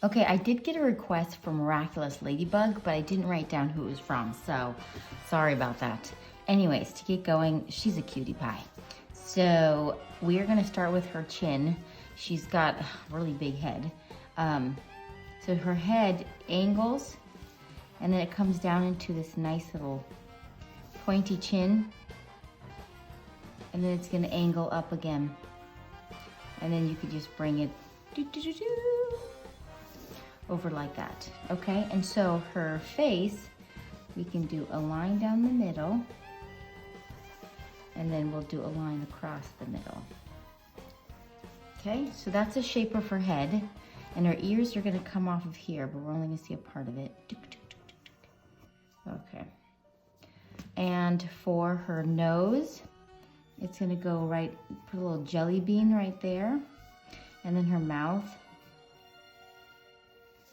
Okay, I did get a request for Miraculous Ladybug, but I didn't write down who it was from, so sorry about that. Anyways, to get going, she's a cutie pie. So we're gonna start with her chin. She's got a really big head. So her head angles, and then it comes down into this nice little pointy chin, and then it's gonna angle up again. And then you could just bring it over like that, okay? And so her face, we can do a line down the middle, and then we'll do a line across the middle. Okay, so that's the shape of her head, and her ears are gonna come off of here, but we're only gonna see a part of it. Okay. And for her nose, it's gonna go right, put a little jelly bean right there, and then her mouth,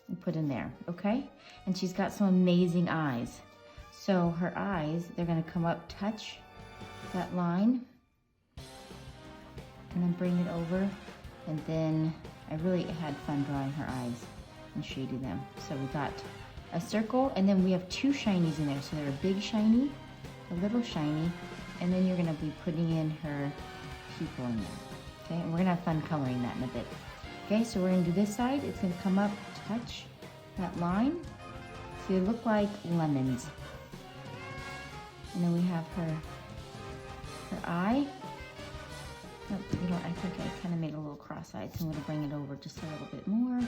and put in there, okay? And she's got some amazing eyes. So her eyes, they're gonna come up, touch that line, and then bring it over. And then I really had fun drawing her eyes and shading them. So we got a circle, and then we have two shinies in there. So they're a big shiny, a little shiny, and then you're gonna be putting in her pupil in there, okay? And we're gonna have fun coloring that in a bit. Okay, so we're gonna do this side. It's gonna come up, touch that line. So they look like lemons. And then we have her eye. Oh, you know, I think I kind of made a little cross-eyed, so I'm gonna bring it over just a little bit more.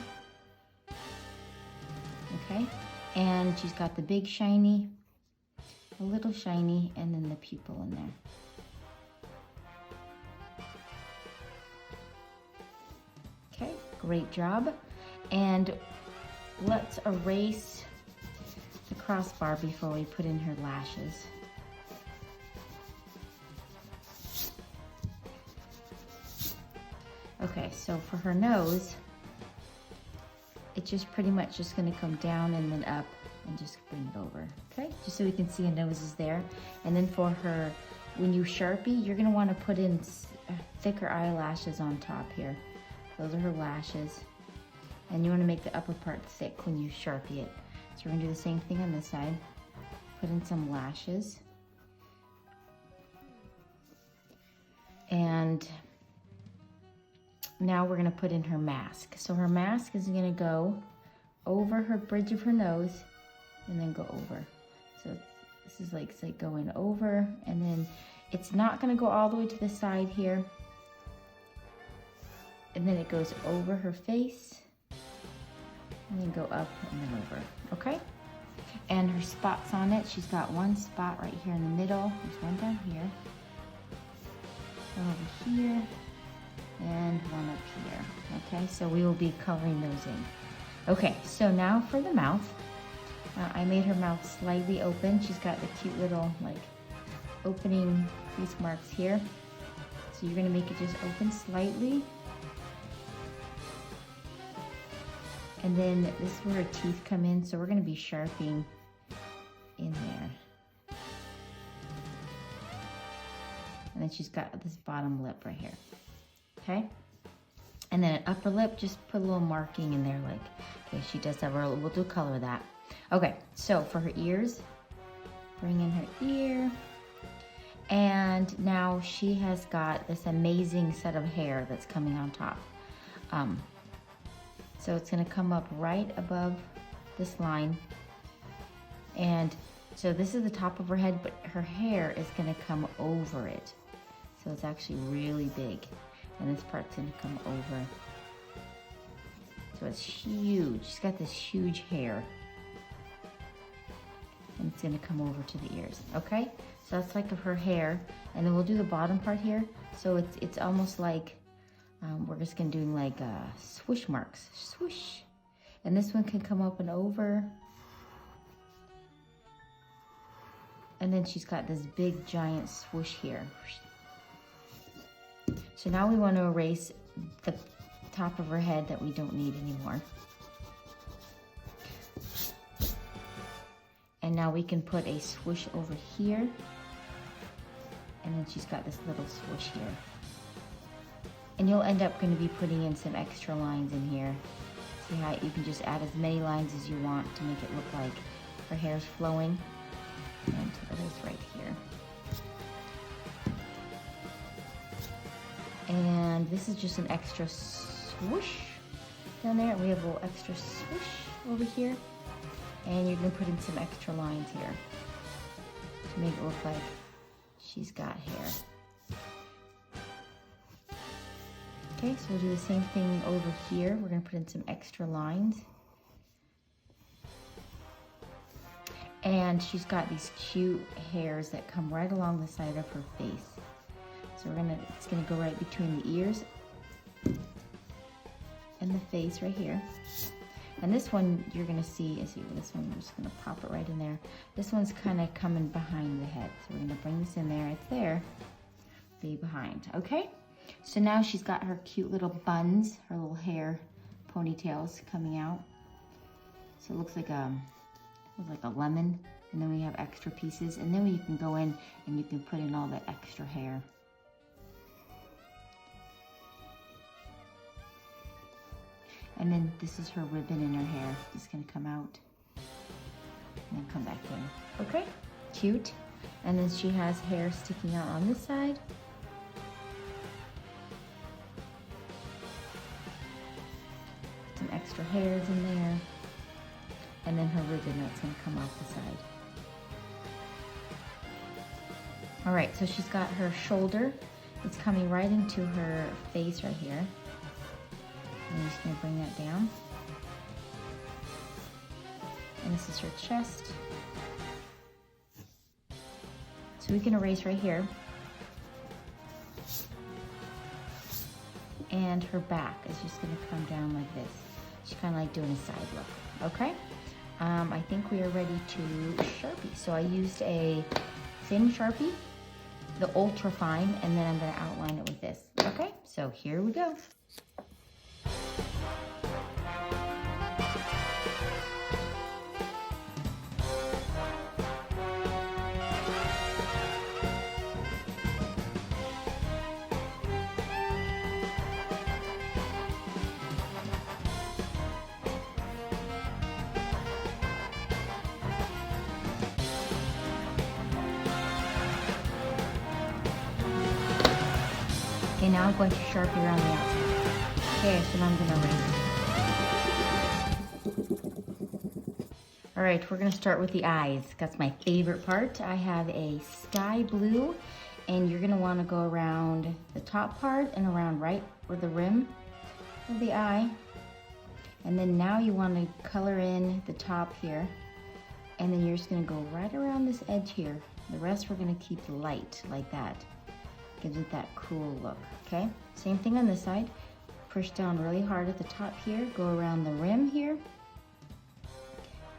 Okay, and she's got the big shiny, a little shiny, and then the pupil in there. Okay, great job. And let's erase the crossbar before we put in her lashes. Okay, so for her nose, it's just pretty much just gonna come down and then up and just bring it over, okay? Just so we can see a nose is there. And then for her, when you Sharpie, you're gonna wanna put in thicker eyelashes on top here. Those are her lashes. And you wanna make the upper part thick when you Sharpie it. So we're gonna do the same thing on this side. Put in some lashes. And now we're gonna put in her mask. So her mask is gonna go over her bridge of her nose and then go over. So this is like, it's like going over, and then it's not gonna go all the way to the side here. And then it goes over her face, and then go up and then over, okay? And her spots on it, she's got one spot right here in the middle. There's one down here, one over here, and one up here, okay? So we will be coloring those in. Okay, so now for the mouth. I made her mouth slightly open. She's got the cute little like opening crease marks here. So you're gonna make it just open slightly. And then this is where her teeth come in, so we're gonna be sharpening in there. And then she's got this bottom lip right here. Okay, and then an upper lip, just put a little marking in there, like, okay, she does have her, we'll do color that. Okay, so for her ears, bring in her ear, and now she has got this amazing set of hair that's coming on top. So it's gonna come up right above this line, and so this is the top of her head, but her hair is gonna come over it. So it's actually really big. And this part's gonna come over. So it's huge. She's got this huge hair. And it's gonna come over to the ears, okay? So that's like of her hair. And then we'll do the bottom part here. So it's almost like, we're just gonna do like swoosh marks, swoosh. And this one can come up and over. And then she's got this big giant swoosh here. So now we want to erase the top of her head that we don't need anymore. And now we can put a swoosh over here. And then she's got this little swoosh here. And you'll end up going to be putting in some extra lines in here See how you can just add as many lines as you want to make it look like her hair's flowing. And erase right here. And this is just an extra swoosh down there. We have a little extra swoosh over here. And you're gonna put in some extra lines here to make it look like she's got hair. Okay, so we'll do the same thing over here. We're gonna put in some extra lines. And she's got these cute hairs that come right along the side of her face. So it's gonna go right between the ears and the face right here. And this one you're gonna see, this one, we're just gonna pop it right in there. This one's kind of coming behind the head. So we're gonna bring this in there, it's there, be behind, okay? So now she's got her cute little buns, her little hair ponytails coming out. So it looks like a lemon, and then we have extra pieces, and then you can go in and you can put in all that extra hair. And then this is her ribbon in her hair. It's gonna come out and then come back in. Okay, cute. And then she has hair sticking out on this side. Some extra hairs in there. And then her ribbon that's gonna come off the side. All right, so she's got her shoulder. It's coming right into her face right here. I'm just gonna bring that down. And this is her chest. So we can erase right here. And her back is just gonna come down like this. She's kind of like doing a side look, okay? I think we are ready to Sharpie. So I used a thin Sharpie, the ultra fine, and then I'm gonna outline it with this, okay? So here we go. Okay, now I'm going to Sharpie around the outside. Okay, so now I'm gonna erase. All right, we're gonna start with the eyes. That's my favorite part. I have a sky blue, and you're gonna wanna go around the top part and around right where the rim of the eye. And then now you wanna color in the top here, and then you're just gonna go right around this edge here. The rest we're gonna keep light, like that. Gives it that cool look, okay? Same thing on this side. Push down really hard at the top here, go around the rim here,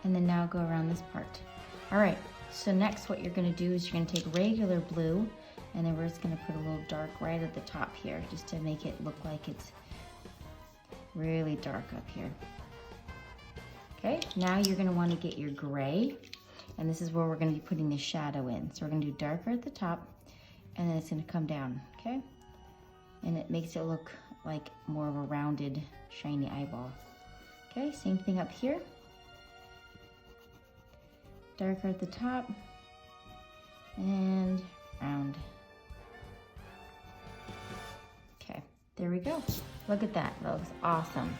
and then now go around this part. All right, so next what you're gonna do is you're gonna take regular blue, and then we're just gonna put a little dark right at the top here, just to make it look like it's really dark up here. Okay, now you're gonna wanna get your gray, and this is where we're gonna be putting the shadow in. So we're gonna do darker at the top, and then it's gonna come down, okay? And it makes it look like more of a rounded, shiny eyeball. Okay, same thing up here. Darker at the top, and round. Okay, there we go. Look at that, that looks awesome.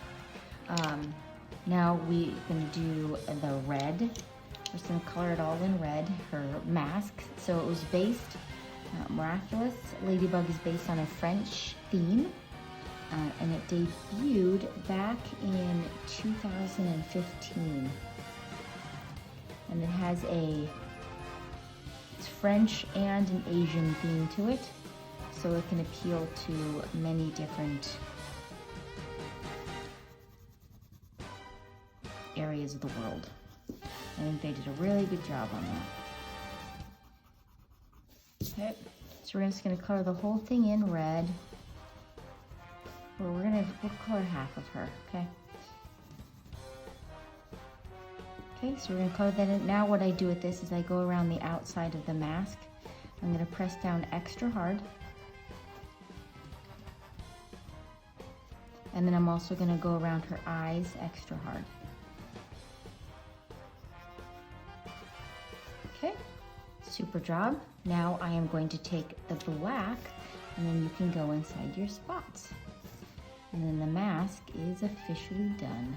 Now we're gonna do the red. We're just gonna color it all in red, her mask. So it was based, Miraculous, Ladybug is based on a French theme, and it debuted back in 2015. And it has it's French and an Asian theme to it, so it can appeal to many different areas of the world. I think they did a really good job on that. Okay, so we're just gonna color the whole thing in red. Or we'll color half of her, okay? Okay, so we're gonna color that in. Now what I do with this is I go around the outside of the mask. I'm gonna press down extra hard. And And then I'm also gonna go around her eyes extra hard. Okay, super job. Now I am going to take the black, and then you can go inside your spots. And then the mask is officially done.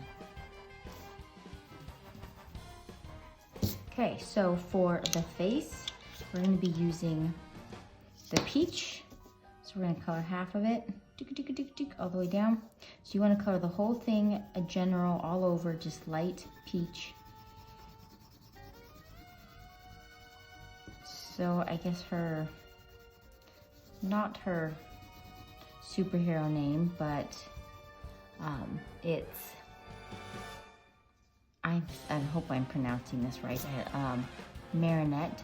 Okay, so for the face, we're gonna be using the peach. So we're gonna color half of it, all the way down. So you wanna color the whole thing, a general, all over, just light peach. So I guess not her superhero name, but it's, I hope I'm pronouncing this right, Marinette.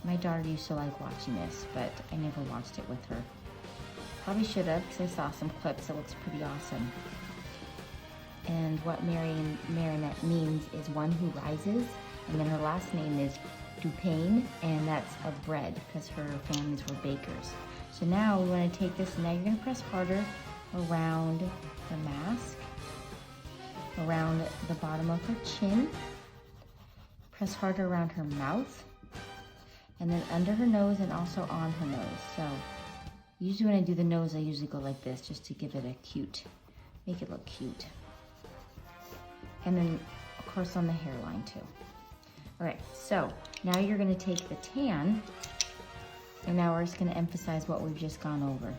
My daughter used to like watching this, but I never watched it with her. Probably should have, because I saw some clips. It looks pretty awesome. And what Marinette means is one who rises, and then her last name is Dupain, and that's of bread, because her families were bakers. So now we want to take this, and now you're going to press harder around the mask, around the bottom of her chin, press harder around her mouth, and then under her nose and also on her nose. So usually when I do the nose, I usually go like this just to give it make it look cute. And then of course on the hairline too. All right, so now you're gonna take the tan, and now we're just gonna emphasize what we've just gone over.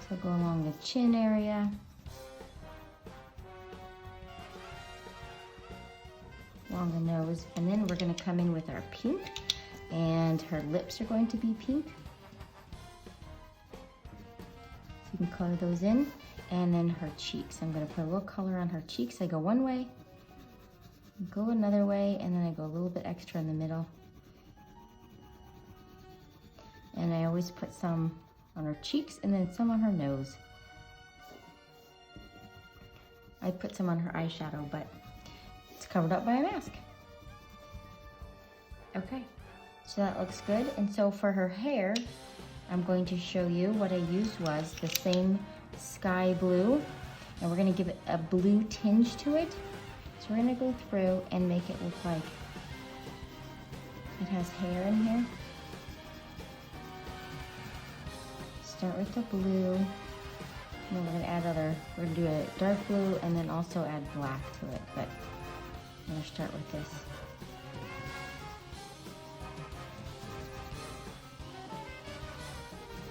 So go along the chin area. Along the nose, and then we're gonna come in with our pink, and her lips are going to be pink. So you can color those in, and then her cheeks. I'm gonna put a little color on her cheeks. I go one way, go another way, and then I go a little bit extra in the middle. And I always put some on her cheeks and then some on her nose. I put some on her eyeshadow, but it's covered up by a mask. Okay, so that looks good. And so for her hair, I'm going to show you what I used was the same sky blue, and we're gonna give it a blue tinge to it. So we're gonna go through and make it look like it has hair in here. Start with the blue, and then we're gonna add we're gonna do a dark blue and then also add black to it, but I'm gonna start with this.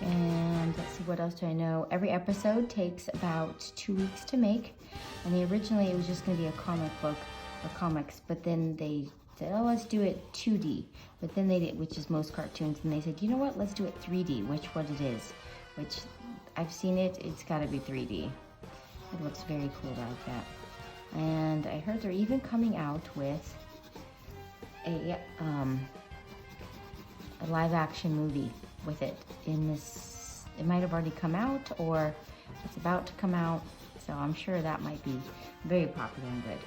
And let's see, what else do I know? Every episode takes about 2 weeks to make, and originally it was just gonna be a comic book or comics, but then they said, oh, let's do it 2D, but then they did, which is most cartoons, and they said, you know what, let's do it 3D, which what it is. Which I've seen it's gotta be 3D. It looks very cool like that. And I heard they're even coming out with a live action movie with it in this. It might have already come out, or it's about to come out. So I'm sure that might be very popular and good.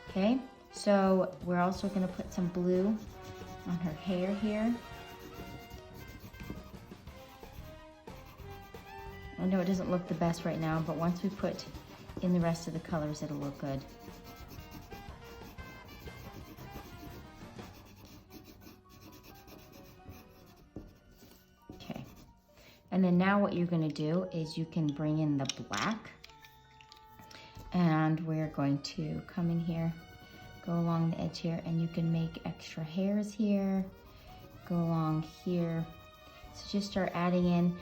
Okay, so we're also gonna put some blue on her hair here. I know it doesn't look the best right now, but once we put in the rest of the colors, it'll look good. Okay, and then now what you're gonna do is you can bring in the black, and we're going to come in here, go along the edge here, and you can make extra hairs here, go along here. So just start adding in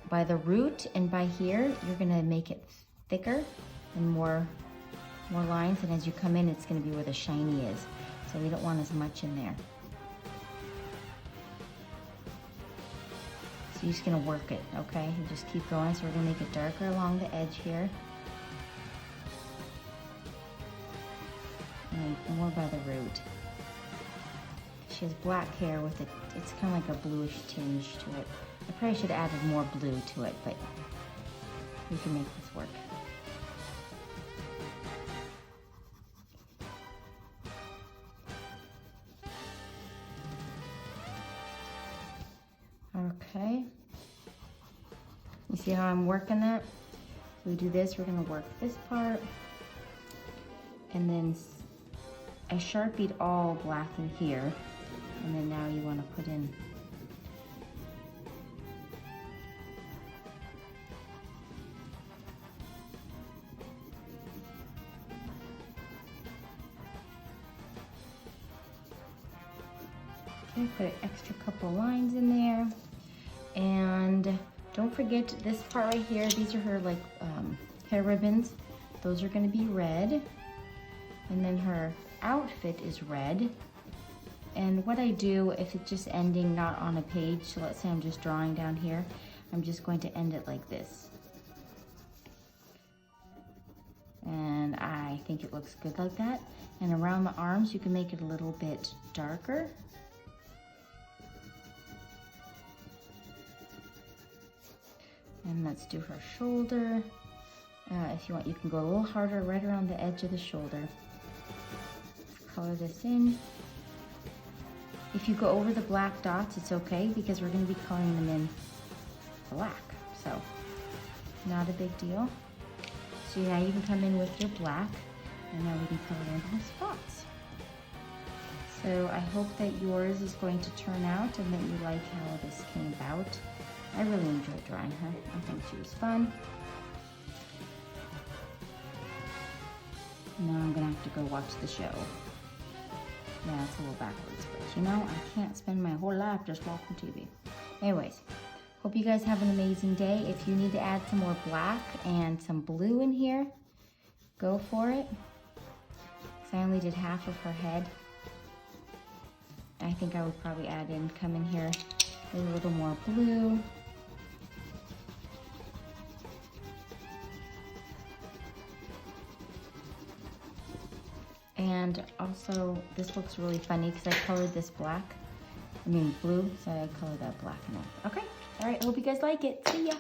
by the root, and by here, you're gonna make it thicker and more lines, and as you come in, it's gonna be where the shiny is. So we don't want as much in there. So you're just gonna work it, okay? And just keep going. So we're gonna make it darker along the edge here. And more by the root. She has black hair with it. It's kind of like a bluish tinge to it. I probably should have added more blue to it, but we can make this work. Okay. You see how I'm working that? So we do this, we're gonna work this part. And then I Sharpied all black in here. And then now you wanna put in okay, put an extra couple lines in there. And don't forget this part right here, these are her like hair ribbons. Those are gonna be red. And then her outfit is red. And what I do, if it's just ending not on a page, so let's say I'm just drawing down here, I'm just going to end it like this. And I think it looks good like that. And around the arms, you can make it a little bit darker. And let's do her shoulder. If you want, you can go a little harder right around the edge of the shoulder. Color this in. If you go over the black dots, it's okay because we're going to be coloring them in black. So, not a big deal. So now you can come in with your black, and now we can color in the spots. So I hope that yours is going to turn out and that you like how this came about. I really enjoyed drawing her. I think she was fun. Now I'm gonna have to go watch the show. Yeah, it's a little backwards, but you know, I can't spend my whole life just watching TV. Anyways, hope you guys have an amazing day. If you need to add some more black and some blue in here, go for it. Because I only did half of her head. I think I would probably come in here with a little more blue. And also, this looks really funny because I colored this blue, so I colored that black in it. Okay, all right, hope you guys like it. See ya.